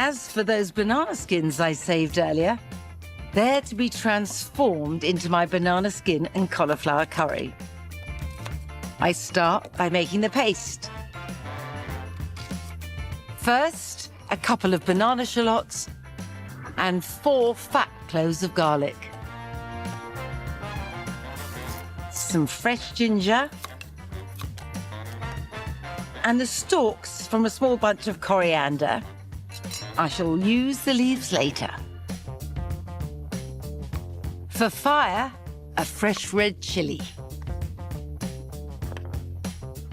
as for those banana skins I saved earlier, they're to be transformed into my banana skin and cauliflower curry. I start by making the paste. First, a couple of banana shallots and 4 fat cloves of garlic. Some fresh ginger and the stalks from a small bunch of coriander. I shall use the leaves later. For fire, a fresh red chilli.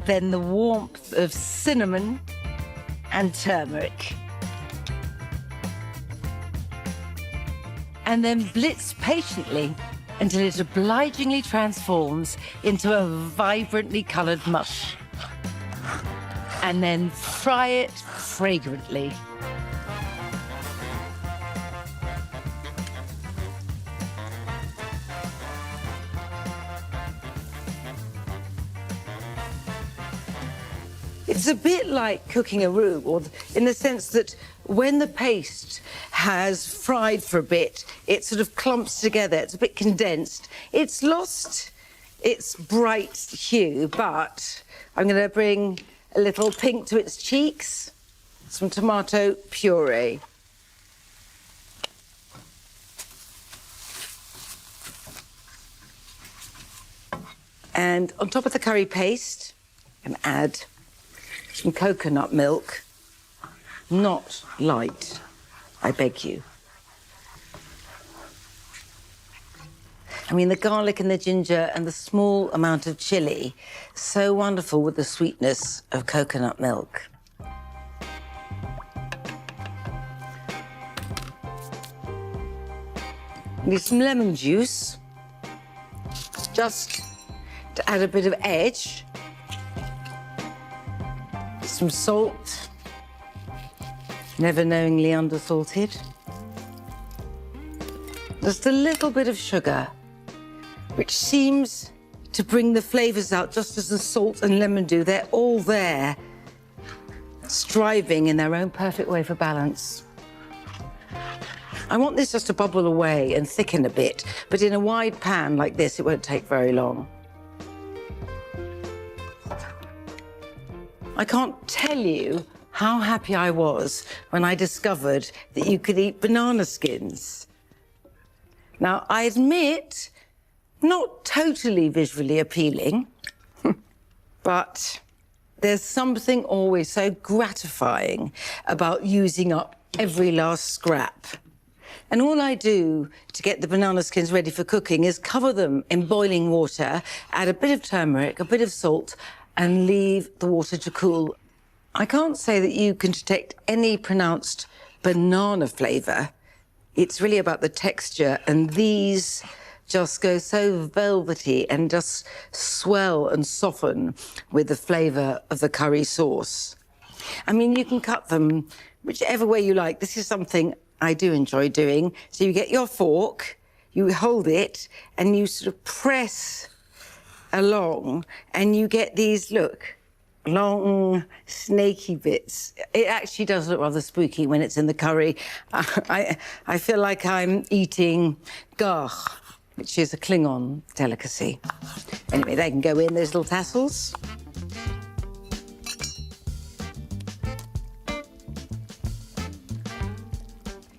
Then the warmth of cinnamon and turmeric. And then blitz patiently until it obligingly transforms into a vibrantly coloured mush. And then fry it fragrantly. It's a bit like cooking a roux, or in the sense that when the paste has fried for a bit, it sort of clumps together. It's a bit condensed. It's lost its bright hue, but I'm going to bring a little pink to its cheeks, some tomato puree. And on top of the curry paste, I'm going to add some coconut milk, not light, I beg you. I mean, the garlic and the ginger and the small amount of chilli, so wonderful with the sweetness of coconut milk. Need some lemon juice, just to add a bit of edge. Some salt, never knowingly undersalted. Just a little bit of sugar, which seems to bring the flavours out just as the salt and lemon do. They're all there, striving in their own perfect way for balance. I want this just to bubble away and thicken a bit, but in a wide pan like this, it won't take very long. I can't tell you how happy I was when I discovered that you could eat banana skins. Now, I admit, not totally visually appealing, but there's something always so gratifying about using up every last scrap. And all I do to get the banana skins ready for cooking is cover them in boiling water, add a bit of turmeric, a bit of salt, and leave the water to cool. I can't say that you can detect any pronounced banana flavour. It's really about the texture, and these just go so velvety and just swell and soften with the flavour of the curry sauce. I mean, you can cut them whichever way you like. This is something I do enjoy doing. So you get your fork, you hold it, and you sort of press along, and you get these, look, long, snaky bits. It actually does look rather spooky when it's in the curry. I feel like I'm eating garch, which is a Klingon delicacy. Anyway, they can go in, those little tassels.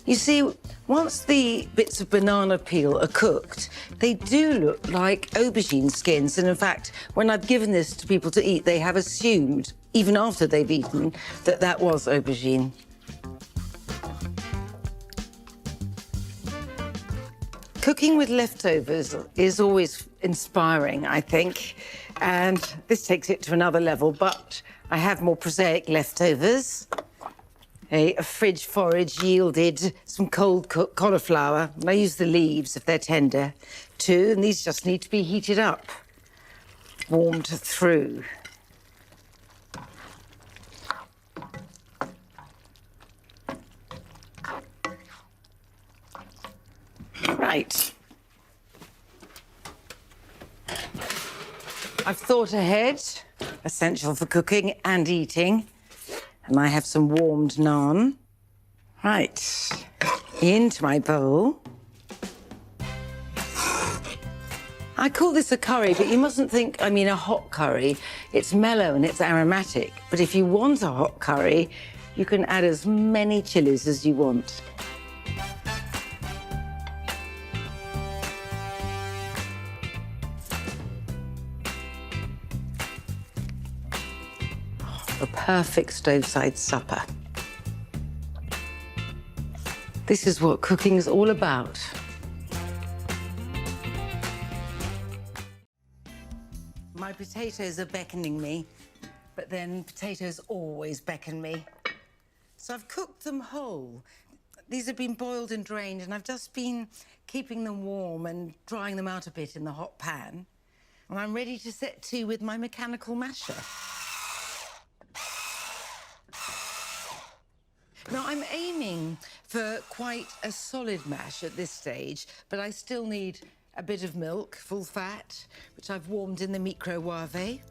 You see, once the bits of banana peel are cooked, they do look like aubergine skins. And in fact, when I've given this to people to eat, they have assumed, even after they've eaten, that that was aubergine. Cooking with leftovers is always inspiring, I think. And this takes it to another level, but I have more prosaic leftovers. A fridge forage yielded some cold cooked cauliflower. I use the leaves if they're tender, too, and these just need to be heated up, warmed through. Right. I've thought ahead, essential for cooking and eating. And I have some warmed naan. Right, into my bowl. I call this a curry, but you mustn't think I mean a hot curry. It's mellow and it's aromatic. But if you want a hot curry, you can add as many chilies as you want. A perfect stove-side supper. This is what cooking is all about. My potatoes are beckoning me, but then potatoes always beckon me. So I've cooked them whole. These have been boiled and drained, and I've just been keeping them warm and drying them out a bit in the hot pan. And I'm ready to set to with my mechanical masher. Now, I'm aiming for quite a solid mash at this stage, but I still need a bit of milk, full fat, which I've warmed in the microwave.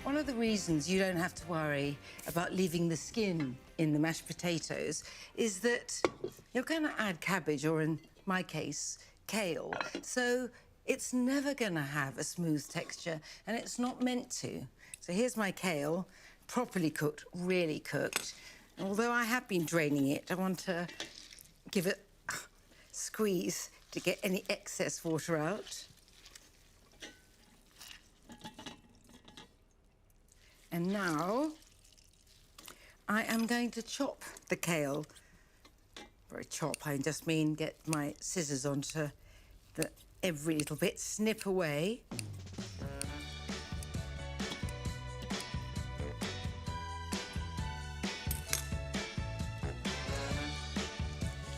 One of the reasons you don't have to worry about leaving the skin in the mashed potatoes is that you're going to add cabbage, or in my case, kale. So it's never going to have a smooth texture, and it's not meant to. So here's my kale, properly cooked, really cooked. And although I have been draining it, I want to give it a squeeze to get any excess water out. And now I am going to chop the kale. By chop, I just mean get my scissors onto every little bit, snip away.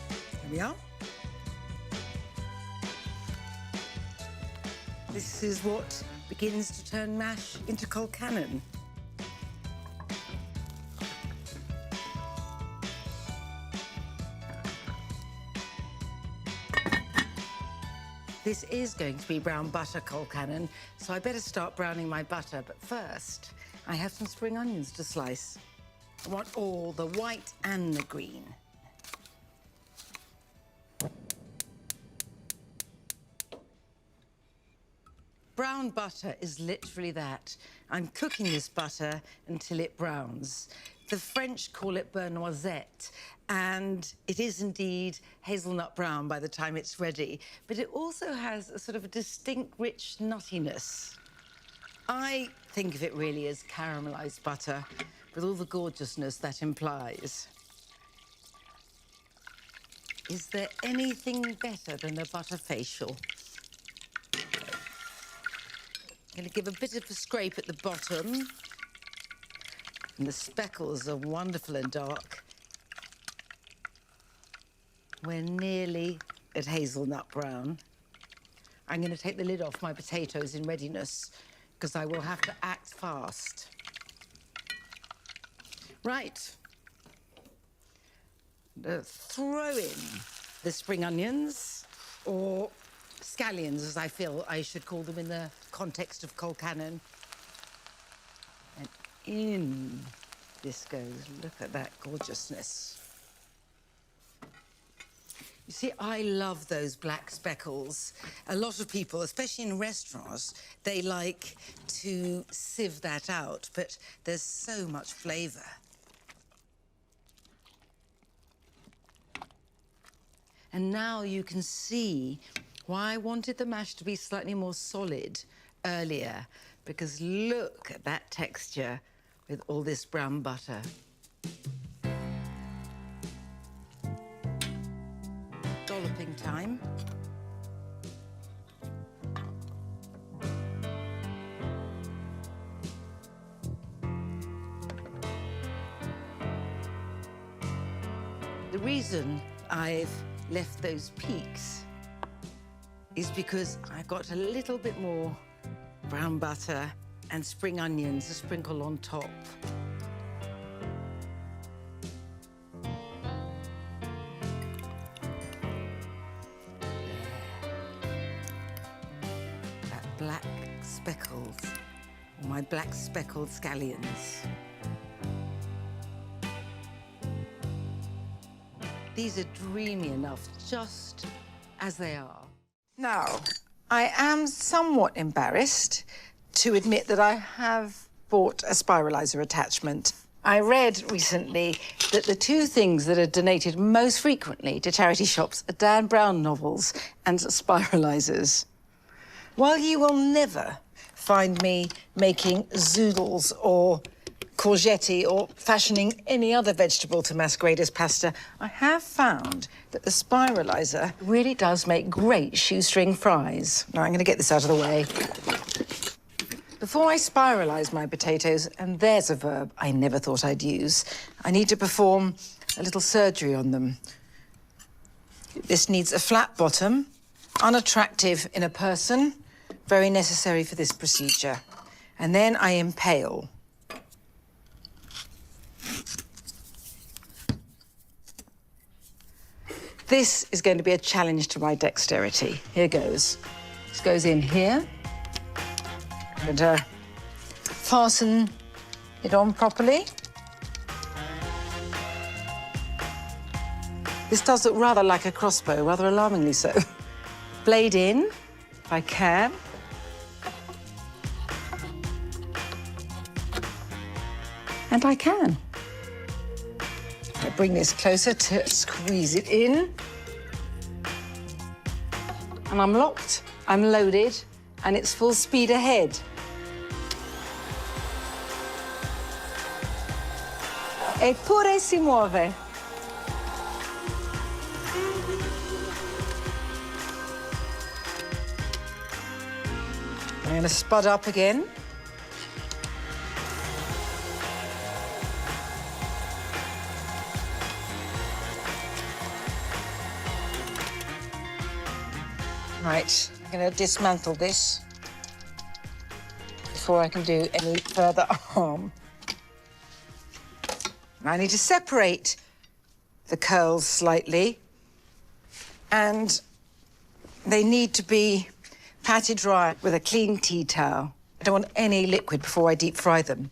There we are. This is what begins to turn mash into Colcannon. This is going to be brown butter Colcannon, so I better start browning my butter. But first, I have some spring onions to slice. I want all the white and the green. Brown butter is literally that. I'm cooking this butter until it browns. The French call it beurre noisette, and it is indeed hazelnut brown by the time it's ready, but it also has a sort of a distinct rich nuttiness. I think of it really as caramelized butter, with all the gorgeousness that implies. Is there anything better than a butter facial? I'm going to give a bit of a scrape at the bottom. And the speckles are wonderful and dark. We're nearly at hazelnut brown. I'm going to take the lid off my potatoes in readiness, because I will have to act fast. Right. Throw in the spring onions, or scallions, as I feel I should call them in the context of Colcannon. And in this goes. Look at that gorgeousness. You see, I love those black speckles. A lot of people, especially in restaurants, they like to sieve that out, but there's so much flavour. And now you can see why I wanted the mash to be slightly more solid earlier, because look at that texture with all this brown butter. Dolloping time. The reason I've left those peaks is because I got a little bit more brown butter and spring onions to sprinkle on top. speckles, or my black speckled scallions. These are dreamy enough, just as they are. Now, I am somewhat embarrassed to admit that I have bought a spiralizer attachment. I read recently that the two things that are donated most frequently to charity shops are Dan Brown novels and spiralizers. While you will never find me making zoodles or courgette or fashioning any other vegetable to masquerade as pasta, I have found that the spiralizer really does make great shoestring fries. Now, I'm going to get this out of the way. Before I spiralise my potatoes, and there's a verb I never thought I'd use, I need to perform a little surgery on them. This needs a flat bottom, unattractive in a person, very necessary for this procedure. And then I impale. This is going to be a challenge to my dexterity. Here goes. This goes in here. And fasten it on properly. This does look rather like a crossbow, rather alarmingly so. Blade in, if I can. And I can. I bring this closer to squeeze it in. And I'm locked, I'm loaded, and it's full speed ahead. Eppure si muove. I'm going to spud up again. Right, I'm going to dismantle this before I can do any further harm. I need to separate the curls slightly, and they need to be patted dry with a clean tea towel. I don't want any liquid before I deep fry them.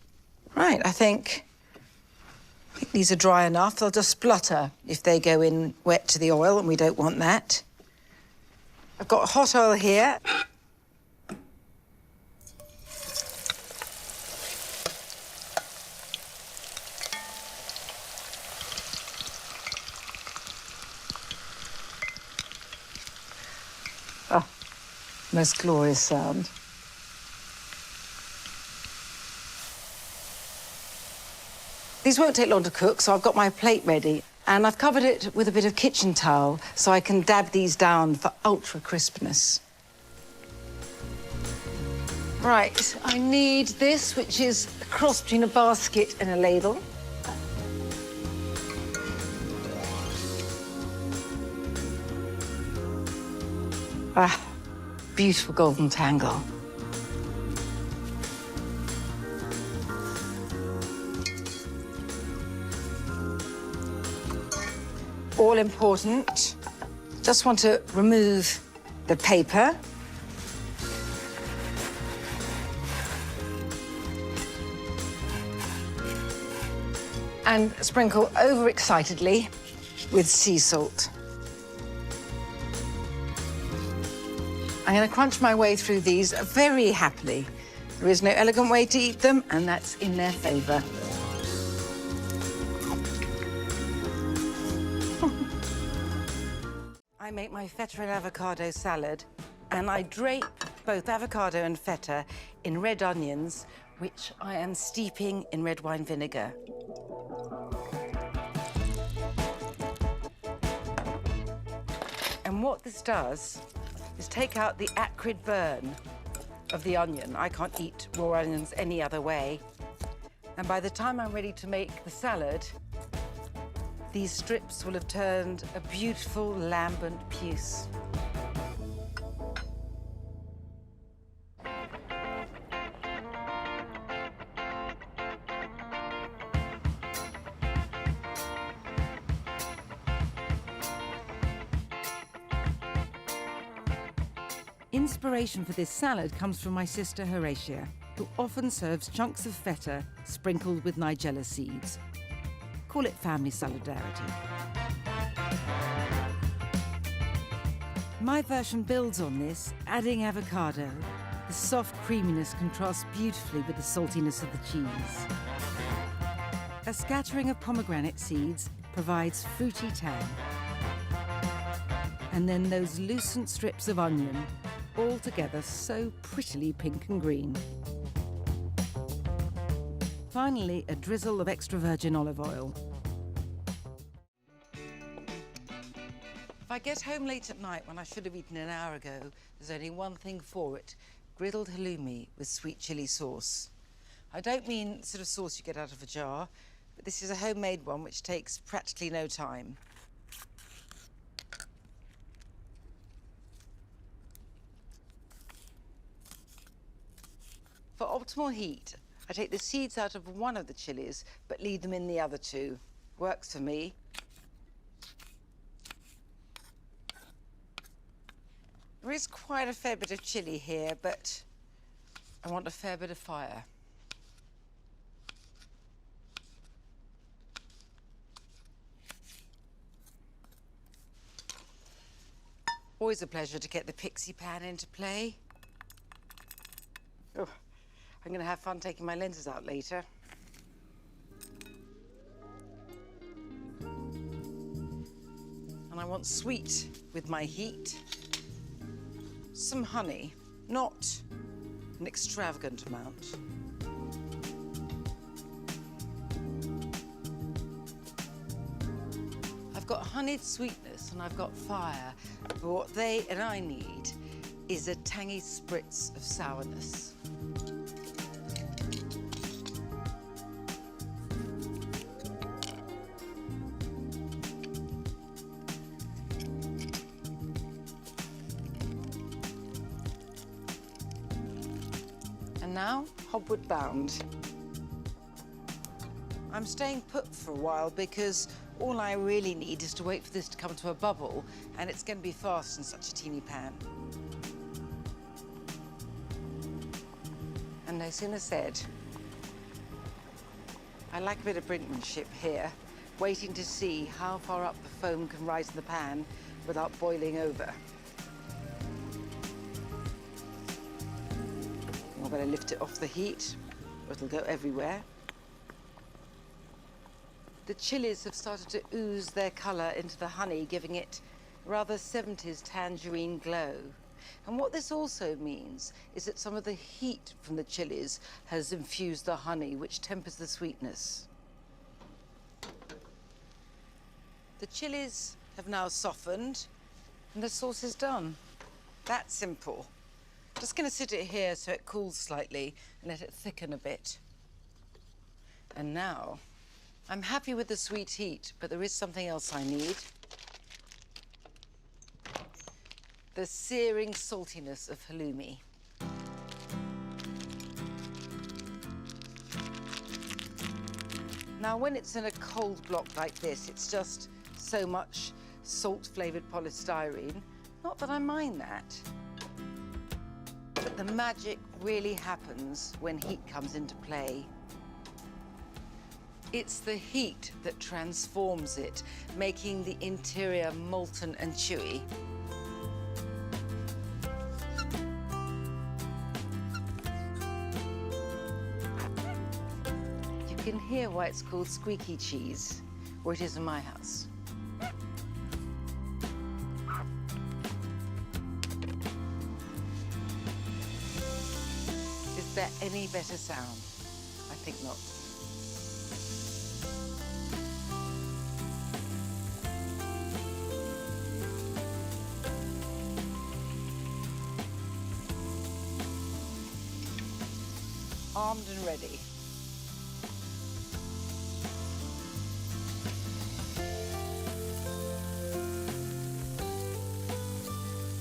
Right, I think these are dry enough. They'll just splutter if they go in wet to the oil, and we don't want that. I've got hot oil here. Oh, most glorious sound. These won't take long to cook, so I've got my plate ready. And I've covered it with a bit of kitchen towel so I can dab these down for ultra crispness. Right, I need this, which is a cross between a basket and a ladle. Ah, beautiful golden tangle. All important. Just want to remove the paper. And sprinkle overexcitedly with sea salt. I'm going to crunch my way through these very happily. There is no elegant way to eat them, and that's in their favour. I make my feta and avocado salad, and I drape both avocado and feta in red onions, which I am steeping in red wine vinegar. And what this does is take out the acrid burn of the onion. I can't eat raw onions any other way. And by the time I'm ready to make the salad, these strips will have turned a beautiful lambent puce. Inspiration for this salad comes from my sister Horatia, who often serves chunks of feta sprinkled with Nigella seeds. Call it family solidarity. My version builds on this, adding avocado. The soft creaminess contrasts beautifully with the saltiness of the cheese. A scattering of pomegranate seeds provides fruity tang. And then those lucent strips of onion, all together so prettily pink and green. Finally, a drizzle of extra virgin olive oil. If I get home late at night when I should have eaten an hour ago, there's only one thing for it: griddled halloumi with sweet chilli sauce. I don't mean the sort of sauce you get out of a jar, but this is a homemade one which takes practically no time. For optimal heat, I take the seeds out of one of the chilies, but leave them in the other two. Works for me. There is quite a fair bit of chili here, but I want a fair bit of fire. Always a pleasure to get the pixie pan into play. Oh, I'm going to have fun taking my lenses out later. And I want sweet with my heat. Some honey, not an extravagant amount. I've got honeyed sweetness and I've got fire, but what they and I need is a tangy spritz of sourness. And now, hobwood bound. I'm staying put for a while because all I really need is to wait for this to come to a bubble, and it's going to be fast in such a teeny pan. And no sooner said. I like a bit of brinkmanship here, waiting to see how far up the foam can rise in the pan without boiling over. I'm going to lift it off the heat, or it'll go everywhere. The chilies have started to ooze their colour into the honey, giving it a rather 70s tangerine glow. And what this also means is that some of the heat from the chilies has infused the honey, which tempers the sweetness. The chilies have now softened, and the sauce is done. That's simple. Just going to sit it here so it cools slightly and let it thicken a bit. And now, I'm happy with the sweet heat, but there is something else I need. The searing saltiness of halloumi. Now, when it's in a cold block like this, it's just so much salt-flavoured polystyrene. Not that I mind that. But the magic really happens when heat comes into play. It's the heat that transforms it, making the interior molten and chewy. You can hear why it's called squeaky cheese, or it is in my house. Is there any better sound? I think not. Armed and ready.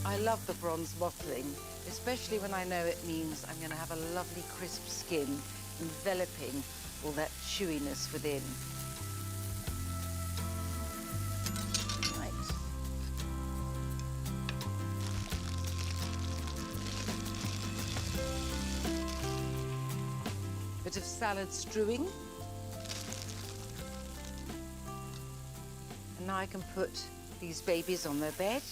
I love the bronze mottling, especially when I know it means I'm going to have a lovely crisp skin enveloping all that chewiness within. Right. bit of salad strewing. And now I can put these babies on their bed.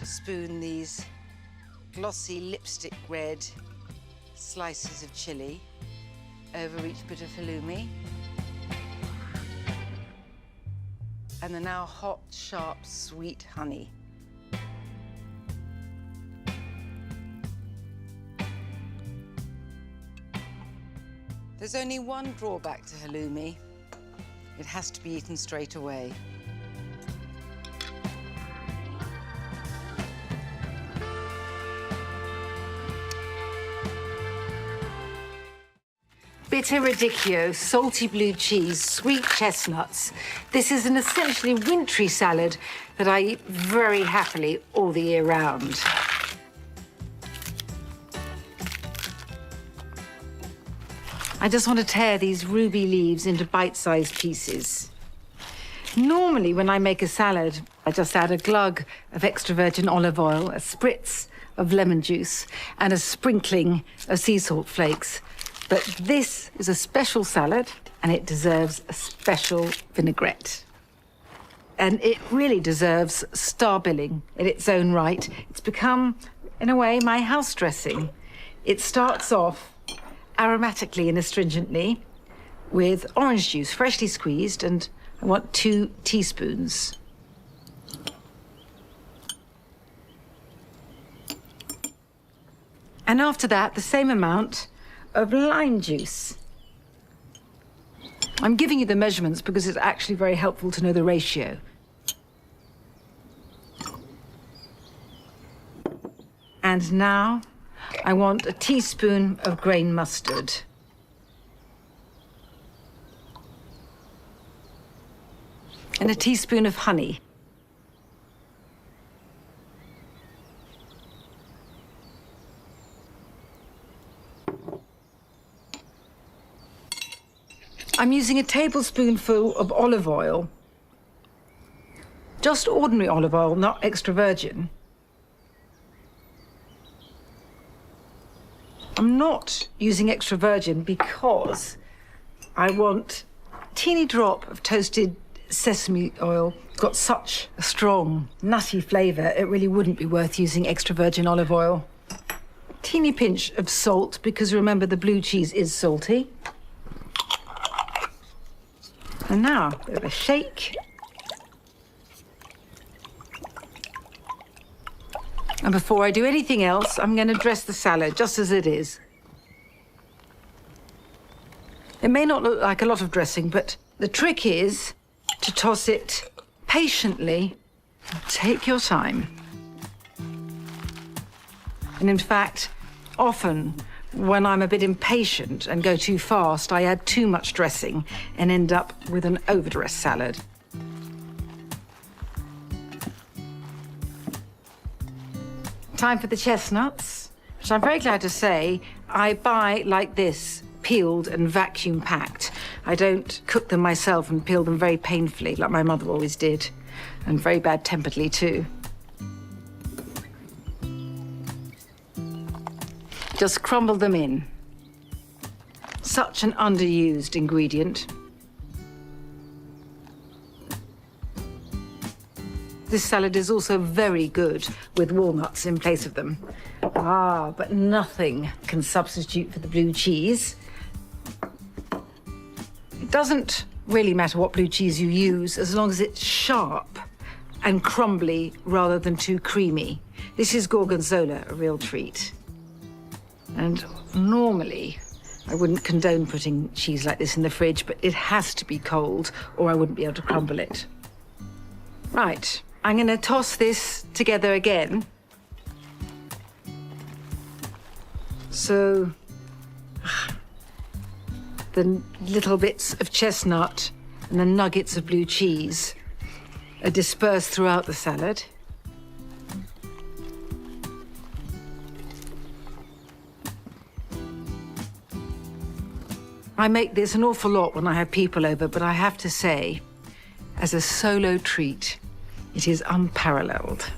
Spoon these glossy lipstick red slices of chili over each bit of halloumi. And the now hot, sharp, sweet honey. There's only one drawback to halloumi. It has to be eaten straight away. Bitter radicchio, salty blue cheese, sweet chestnuts. This is an essentially wintry salad that I eat very happily all the year round. I just want to tear these ruby leaves into bite-sized pieces. Normally, when I make a salad, I just add a glug of extra virgin olive oil, a spritz of lemon juice, and a sprinkling of sea salt flakes. But this is a special salad, and it deserves a special vinaigrette. And it really deserves star billing in its own right. It's become, in a way, my house dressing. It starts off aromatically and astringently with orange juice, freshly squeezed, and I want 2 teaspoons. And after that, the same amount of lime juice. I'm giving you the measurements because it's actually very helpful to know the ratio. And now I want a teaspoon of grain mustard. And a teaspoon of honey. I'm using a tablespoonful of olive oil. Just ordinary olive oil, not extra virgin. I'm not using extra virgin because I want a teeny drop of toasted sesame oil. It's got such a strong, nutty flavour, it really wouldn't be worth using extra virgin olive oil. Teeny pinch of salt, because remember the blue cheese is salty. And now, a bit of a shake. And before I do anything else, I'm going to dress the salad just as it is. It may not look like a lot of dressing, but the trick is to toss it patiently. Take your time. And in fact, often, when I'm a bit impatient and go too fast, I add too much dressing and end up with an overdressed salad. Time for the chestnuts, which I'm very glad to say I buy like this, peeled and vacuum packed. I don't cook them myself and peel them very painfully, like my mother always did, and very bad-temperedly too. Just crumble them in. Such an underused ingredient. This salad is also very good with walnuts in place of them. But nothing can substitute for the blue cheese. It doesn't really matter what blue cheese you use, as long as it's sharp and crumbly rather than too creamy. This is Gorgonzola, a real treat. And normally, I wouldn't condone putting cheese like this in the fridge, but it has to be cold or I wouldn't be able to crumble it. Right, I'm going to toss this together again. So, the little bits of chestnut and the nuggets of blue cheese are dispersed throughout the salad. I make this an awful lot when I have people over, but I have to say, as a solo treat, it is unparalleled.